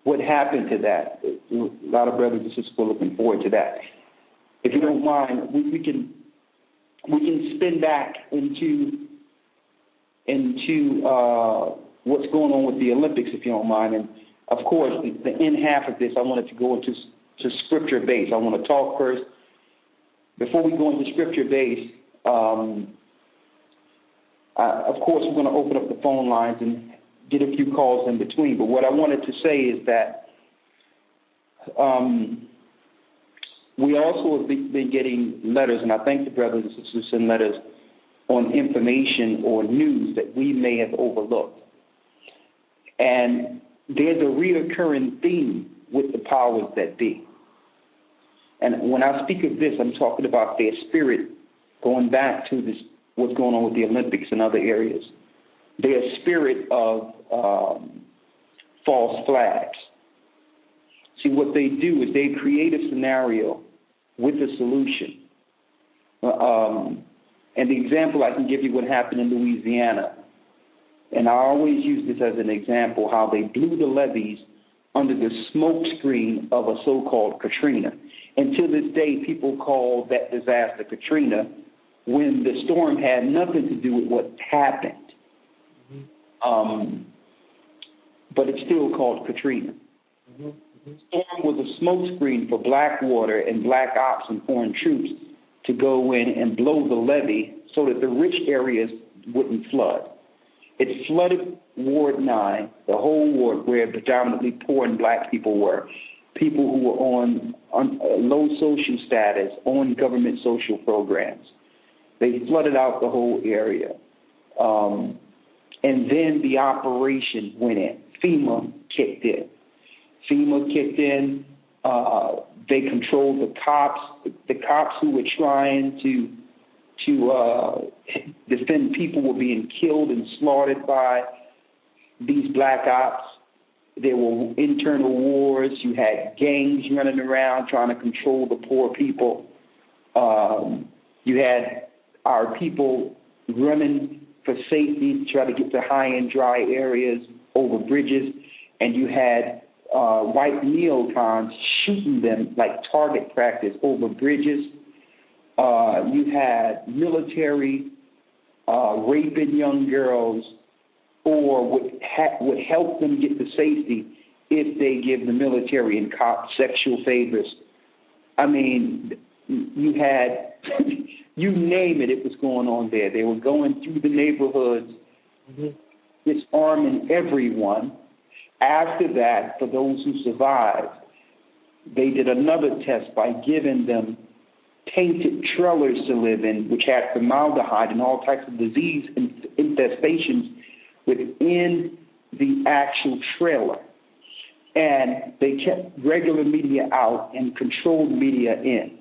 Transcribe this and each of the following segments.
what happened to that. A lot of brothers and sisters were looking forward to that. If you don't mind, we can spin back into what's going on with the Olympics, if you don't mind. And of course, the end half of this, I wanted to go into scripture base. I want to talk first. Before we go into scripture base, of course, we're going to open up the phone lines and get a few calls in between. But what I wanted to say is that we also have been getting letters, and I thank the brothers and sisters who send letters on information or news that we may have overlooked. And there's a reoccurring theme with the powers that be. And when I speak of this, I'm talking about their spirit going back to this, what's going on with the Olympics and other areas. Their spirit of false flags. See, what they do is they create a scenario with a solution. And the example I can give you what happened in Louisiana, and I always use this as an example, how they blew the levees under the smoke screen of a so-called Katrina. And to this day, people call that disaster Katrina when the storm had nothing to do with what happened. But it's still called Katrina. The storm was a smokescreen for black water and black ops and foreign troops to go in and blow the levee so that the rich areas wouldn't flood. It flooded Ward 9, the whole ward where predominantly poor and black people were, people who were on low social status, on government social programs. They flooded out the whole area. And then the operation went in. FEMA kicked in. They controlled the cops who were trying to defend people were being killed and slaughtered by these black ops. There were internal wars. You had gangs running around trying to control the poor people. You had our people running for safety to try to get to high and dry areas over bridges. And you had white neocons shooting them like target practice over bridges. You had military raping young girls, or would help them get to safety if they give the military and cops sexual favors. I mean, you had, you name it, it was going on there. They were going through the neighborhoods, disarming everyone. After that, for those who survived, they did another test by giving them tainted trailers to live in, which had formaldehyde and all types of disease infestations within the actual trailer. And they kept regular media out and controlled media in.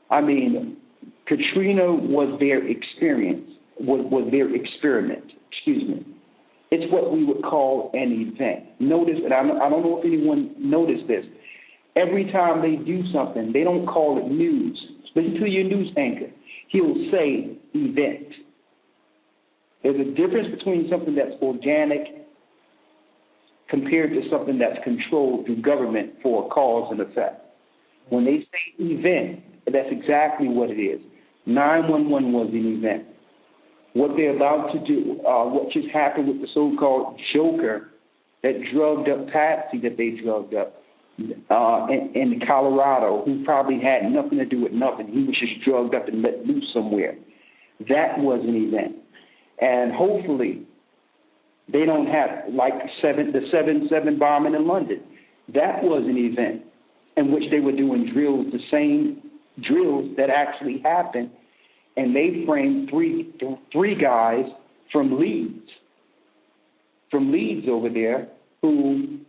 I mean, Katrina was their experience, was their experiment, It's what we would call an event. Notice, and I don't know if anyone noticed this, every time they do something, they don't call it news. Listen to your news anchor. He'll say event. There's a difference between something that's organic compared to something that's controlled through government for a cause and effect. When they say event, that's exactly what it is. 911 was an event. What they're about to do, what just happened with the so-called Joker that drugged up Patsy, that they drugged up in Colorado, who probably had nothing to do with nothing. He was just drugged up and let loose somewhere. That was an event. And hopefully they don't have, like the 7/7 bombing in London. That was an event in which they were doing drills, the same drills that actually happened. And they framed three guys from Leeds over there, who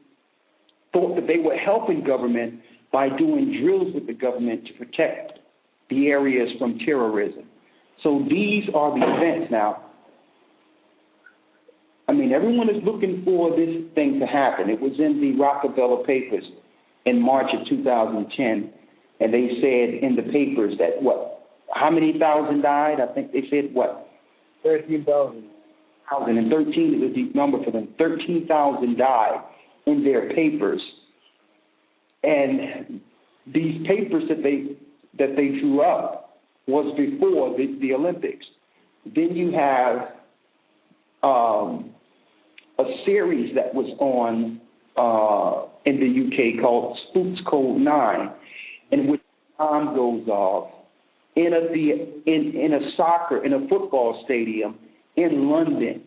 thought that they were helping government by doing drills with the government to protect the areas from terrorism. So these are the events now. I mean, everyone is looking for this thing to happen. It was in the Rockefeller papers in March of 2010, and they said in the papers that how many thousand died? I think they said 13,000. And 13 is a deep number for them. 13,000 died in their papers And these papers that they drew up was before the Olympics. Then you have a series that was on in the UK called Spooks Code 9, in which bomb goes off in a football stadium in London.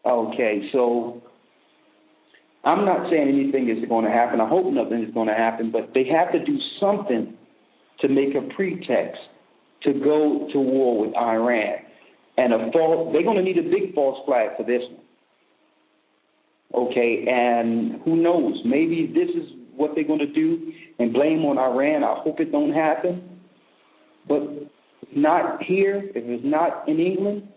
Okay, so I'm not saying anything is going to happen. I hope nothing is going to happen, but they have to do something to make a pretext to go to war with Iran. And they're going to need a big false flag for this one. Okay, and who knows? Maybe this is what they're going to do and blame on Iran. I hope it don't happen. But if not here, if it's not in England,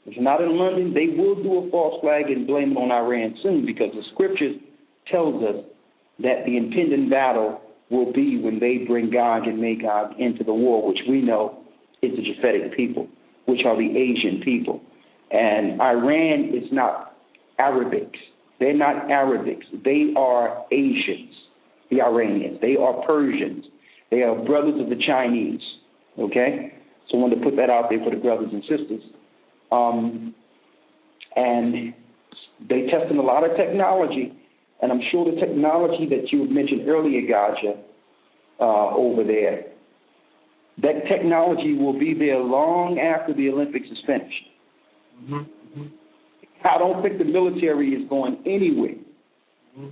if it's not in London, they will do a false flag and blame it on Iran soon, because the scriptures tells us that the impending battle will be when they bring Gog and Magog into the war, which we know is the Japhetic people, which are the Asian people. And Iran is not Arabics. They're not Arabics. They are Asians, the Iranians. They are Persians. They are brothers of the Chinese, okay? So I wanted to put that out there for the brothers and sisters. And they tested a lot of technology, and I'm sure the technology that you mentioned earlier, Gaja, over there, that technology will be there long after the Olympics is finished. Mm-hmm. Mm-hmm. I don't think the military is going anywhere. Mm-hmm.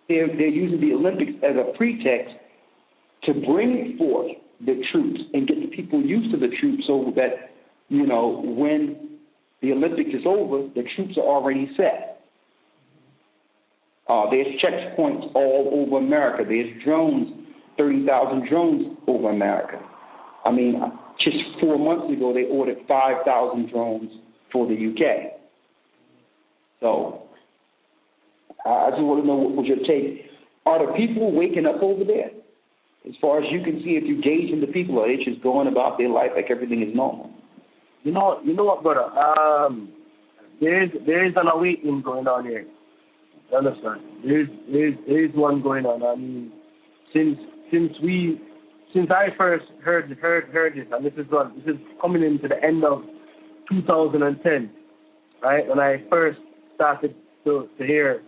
They're using the Olympics as a pretext to bring forth the troops and get the people used to the troops, so that, you know, when the Olympics is over, the troops are already set. There's checkpoints all over America. There's drones, 30,000 drones over America. I mean, just 4 months ago, they ordered 5,000 drones for the UK. So I just want to know what was your take. Are the people waking up over there? As far as you can see, if you gauge in the people, are they just going about their life like everything is normal? You know what, brother? There is an awakening going on here. You understand? There is one going on. I mean, since I first heard this, and this is coming into the end of 2010, right? When I first started to hear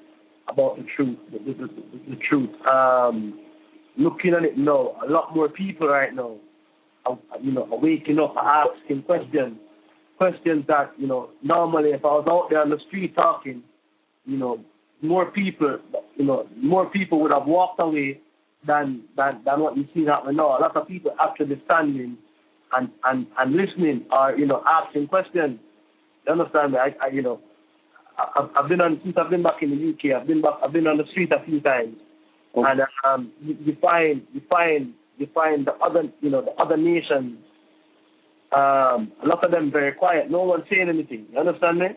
about the truth, the truth. Looking at it now, a lot more people right now, are waking up, asking questions that, normally if I was out there on the street talking, more people would have walked away than what you see happening now. A lot of people actually standing and listening, or asking questions. You understand me? I've been back in the UK. I've been on the street a few times, and you find the other nations. A lot of them very quiet. No one saying anything. You understand me?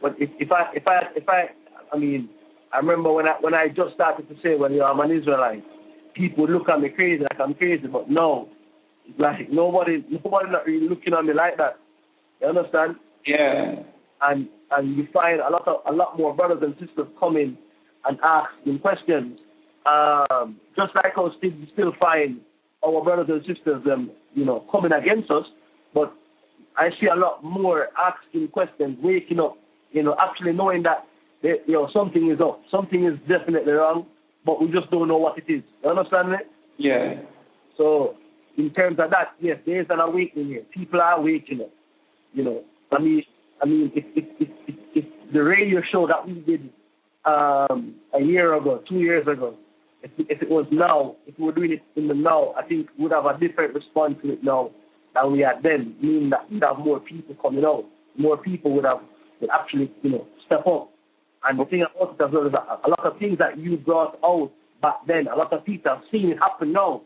But if I mean, I remember when I just started to say, well, I'm an Israelite, people would look at me crazy, like I'm crazy. But no, it's like nobody not really looking at me like that. You understand? Yeah. And you find a lot more brothers and sisters coming and asking questions. Just like us, we still find our brothers and sisters, coming against us. But I see a lot more asking questions, waking up, actually knowing that something is up, something is definitely wrong, but we just don't know what it is. You understand me? Yeah. So in terms of that, yes, there is an awakening here. People are waking up. I mean, if the radio show that we did a year ago, 2 years ago, if it was now, if we were doing it in the now, I think we would have a different response to it now than we had then, meaning that we'd have more people coming out. More people would actually, step up. And the thing about it as well is that a lot of things that you brought out back then, a lot of people have seen it happen now.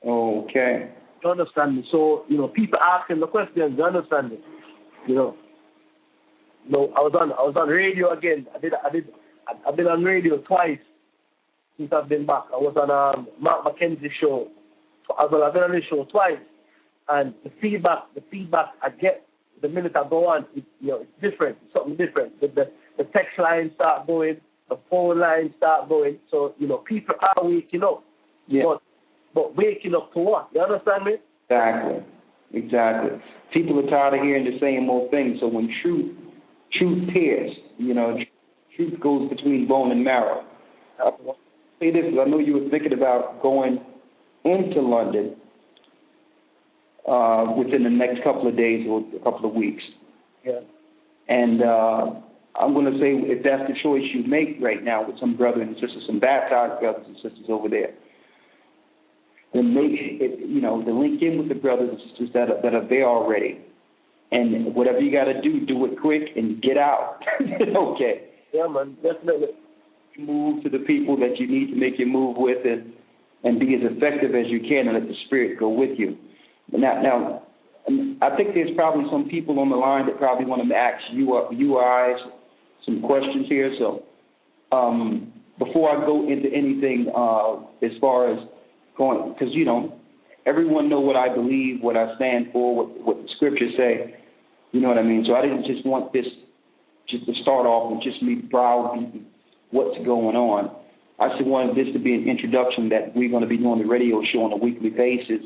Okay. You understand me? So, people asking the questions, you understand me? I was on radio again. I've been on radio twice since I've been back. I was on Mark McKenzie's show as well. I've been on this show twice, and the feedback I get the minute I go on, it's different. It's something different. The text lines start going, the phone lines start going. So, people are waking up. Yeah. But waking up to what? You understand me? Exactly. People are tired of hearing the same old thing. So when truth pierces, truth goes between bone and marrow. I'll say this, I know you were thinking about going into London within the next couple of days or a couple of weeks. Yeah. And I'm going to say, if that's the choice you make right now with some brothers and sisters, some baptized brothers and sisters over there, then make it, to link in with the brothers and sisters that are there already. And whatever you got to do it quick and get out. Okay. Yeah, man, definitely. Move to the people that you need to make your move with and be as effective as you can and let the Spirit go with you. Now, I think there's probably some people on the line that probably want to ask you guys some questions here. So before I go into anything as far as going, because, everyone know what I believe, what I stand for, what the scriptures say. You know what I mean? So I didn't just want this just to start off with just me browbeating what's going on. I just wanted this to be an introduction that we're going to be doing the radio show on a weekly basis.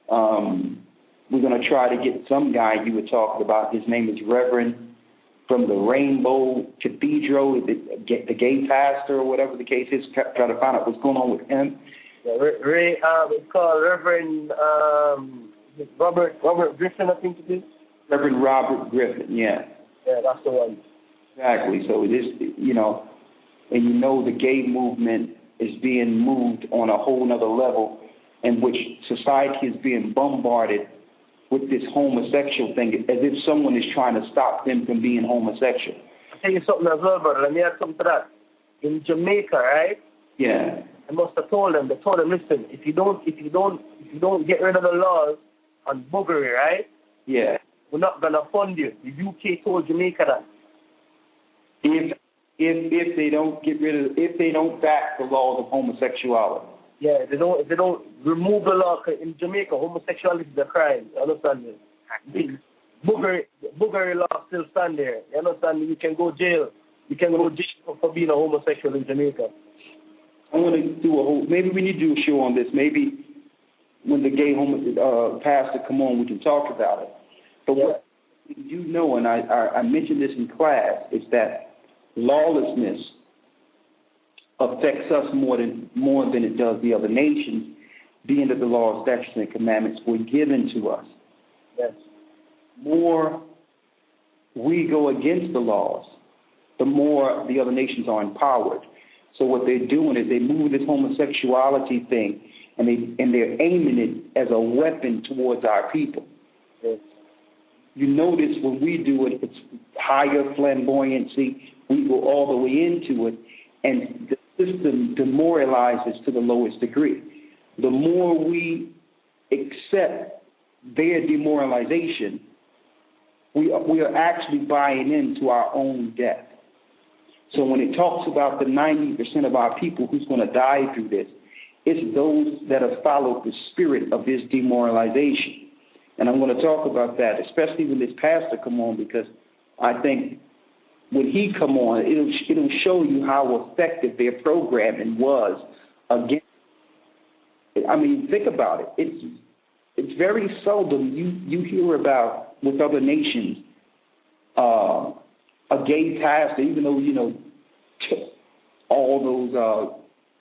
We're going to try to get some guy you were talking about. His name is Reverend from the Rainbow Cathedral, the gay pastor or whatever the case is. Try to find out what's going on with him. Yeah, it's called Reverend Robert Griffin, I think it is. Reverend Robert Griffin, yeah. Yeah, that's the one. Exactly. So it is, and the gay movement is being moved on a whole nother level in which society is being bombarded with this homosexual thing as if someone is trying to stop them from being homosexual. I'll tell you something as well, brother. Let me add something to that. In Jamaica, right? Yeah. They must have told them, listen, if you don't get rid of the laws on boogery, right? Yeah. We're not gonna fund you. The UK told Jamaica that. If they don't if they don't back the laws of homosexuality. Yeah, if they don't remove the law in Jamaica, homosexuality is a crime. You understand me? Boogery law still stand there. You understand me? You can go jail. You can go jail for being a homosexual in Jamaica. I want to do maybe we need to do a show on this. Maybe when the gay pastor come on, we can talk about it. But what and I mentioned this in class, is that lawlessness affects us more than it does the other nations, being that the laws, statutes, and commandments were given to us. Yes. More we go against the laws, the more the other nations are empowered. So what they're doing is they move this homosexuality thing, and they're aiming it as a weapon towards our people. Yes. You notice when we do it, it's higher flamboyancy. We go all the way into it, and the system demoralizes to the lowest degree. The more we accept their demoralization, we are actually buying into our own death. So when it talks about the 90% of our people who's going to die through this, it's those that have followed the spirit of this demoralization. And I'm going to talk about that, especially when this pastor come on, because I think when he come on, it'll show you how effective their programming was against. I mean, think about it. It's very seldom you hear about with other nations a gay pastor, even though all those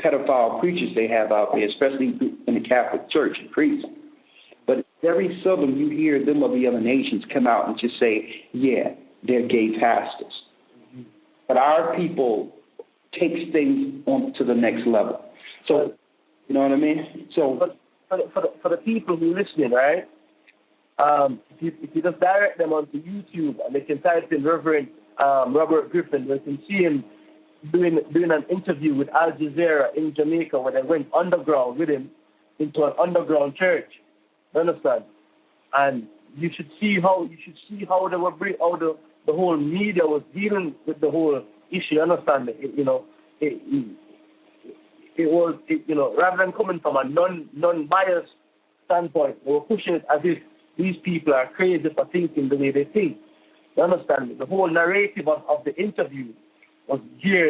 pedophile preachers they have out there, especially in the Catholic Church and priests. But very seldom you hear them of the other nations come out and just say, yeah, they're gay pastors. Mm-hmm. But our people takes things on to the next level. So, you know what I mean? So, for the people who are listening, right? If you just direct them onto YouTube and they can type in Reverend Robert Griffin, they can see him doing an interview with Al Jazeera in Jamaica, where they went underground with him into an underground church. You understand? And you should see how they were how the whole media was dealing with the whole issue. You understand? It was rather than coming from a non-biased standpoint, they were pushing it as if these people are crazy for thinking the way they think. You understand? The whole narrative of the interview was geared